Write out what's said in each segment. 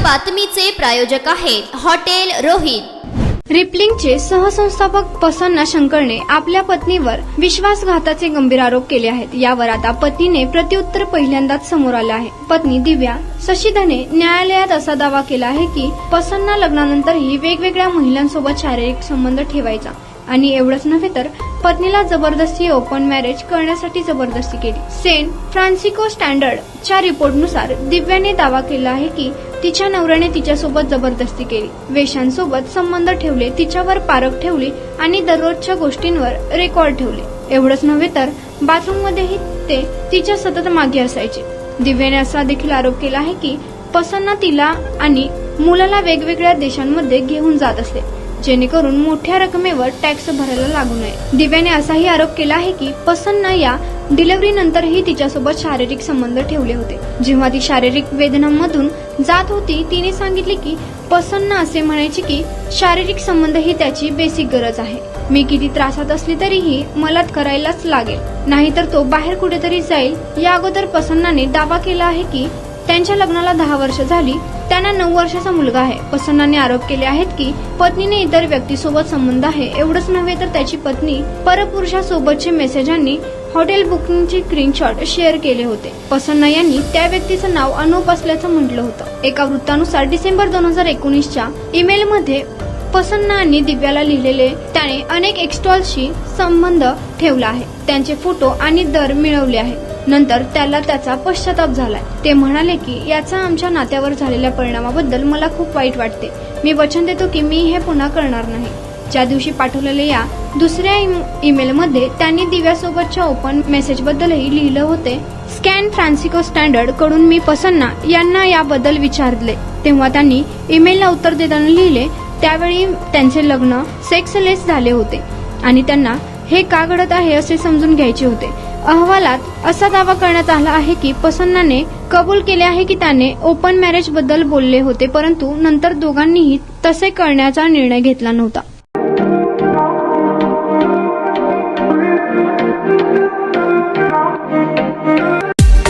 बातमीचे प्रायोजक आहेत हॉटेल रोहित। रिपलिंगचे सहसंस्थापक प्रसन्न शंकरने आपल्या पत्नीवर विश्वासघाताचे गंभीर आरोप केले आहेत। यावर आता पत्नीने प्रत्युत्तर पहिल्यांदाच समोर आले आहे। पत्नी दिव्या शशीधने न्यायालयात असा दावा केला आहे की प्रसन्न लग्नानंतरही वेगवेगळ्या महिलांसोबत शारीरिक संबंध ठेवायचा आणि एवढंच नव्हे तर पत्नीला जबरदस्ती ओपन मॅरेज करण्यासाठी जबरदस्ती केली। सेंट फ्रान्सिस्को स्टँडर्ड च्या रिपोर्टनुसार दिव्याने दावा केला आहे की तिच्या नवऱ्याने तिच्यासोबत जबरदस्ती केली, वेश्यांसोबत संबंध ठेवले, तिच्यावर पारख ठेवली आणि दररोजच्या गोष्टींवर रेकॉर्ड ठेवले। एवढंच नव्हे तर बाथरूम मध्येही ते तिच्या सतत मागे असायचे। दिव्याने असा देखील आरोप केला आहे की प्रसन्न तिला आणि मुलाला वेगवेगळ्या देशांमध्ये घेऊन जात असते, जेणेकरून मोठ्या रकमेवर टॅक्स भरायला लागू नये। दिव्याने असाही आरोप केला आहे की प्रसन्न या डिलिव्हरी नंतरही तिच्यासोबत शारीरिक संबंध ठेवले होते। जेव्हा ती शारीरिक वेदनांमधून जात होती, तिने सांगितले की प्रसन्न असे म्हणायची की शारीरिक संबंध ही त्याची बेसिक गरज आहे। मी किती त्रासात असली तरीही मला करायलाच लागेल, नाहीतर तो बाहेर कुठेतरी जाईल। या अगोदर प्रसन्नाने दावा केला आहे की त्यांच्या लग्नाला 10 वर्ष झाली, त्यांना 9 वर्षाचा मुलगा आहे। प्रसन्नाने आरोप केले आहेत की पत्नीने इतर व्यक्तीसोबत संबंध आहे। एवढंच नव्हे तर त्याची पत्नी परपुरुषासोबतचे मेसेज आणि हॉटेल बुकिंगचे स्क्रीनशॉट शेअर केले होते। प्रसन्न यांनी त्या व्यक्तीचं नाव अनुप असल्याचं म्हटलं होतं। एका वृत्तानुसार डिसेंबर 2019च्या ईमेलमध्ये प्रसन्न आणि दिव्याला लिहिलेले त्याने अनेक एक्स्टॉल्सशी संबंध ठेवला आहे, त्यांचे फोटो आणि दर मिळवले आहे। नंतर त्याला त्याचा पश्चाताप झालाय। ते म्हणाले की याचा आमच्या नात्यावर झालेल्या परिणामाबद्दल मला खूप वाईट वाटते। मी वचन देतो की मी हे पुन्हा करणार नाही। ज्या दिवशी पाठवलेल्या या दुसऱ्या ईमेलमध्ये त्यांनी दिव्यासोबतच्या ओपन मेसेजबद्दलही लिहिलं होते। सॅन फ्रान्सिस्को स्टँडर्ड कडून मी प्रसन्न यांना याबद्दल विचारले, तेव्हा त्यांनी ईमेलला उत्तर देताना लिहिले त्यावेळी त्यांचे लग्न सेक्सलेस झाले होते आणि त्यांना हे का घडत आहे असे समजून घ्यायचे होते। अहवालात असा दावा करण्यात आला आहे की प्रसन्नाने कबूल केले आहे की त्याने ओपन मॅरेज बद्दल बोलले होते, परंतु नंतर दोघांनीही तसे करण्याचा निर्णय घेतला नव्हता।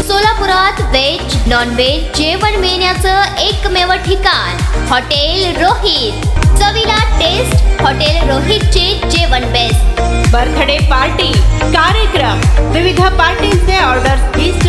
सोलापुरात व्हेज नॉन व्हेज जेवण मिळण्याचं एकमेव ठिकाण हॉटेल रोहित। चवीला टेस्ट, हॉटेल रोहितचे जेवण बेस्ट। बर्थडे पार्टी, कार्यक्रम, विविध पार्टींचे ऑर्डर्स 20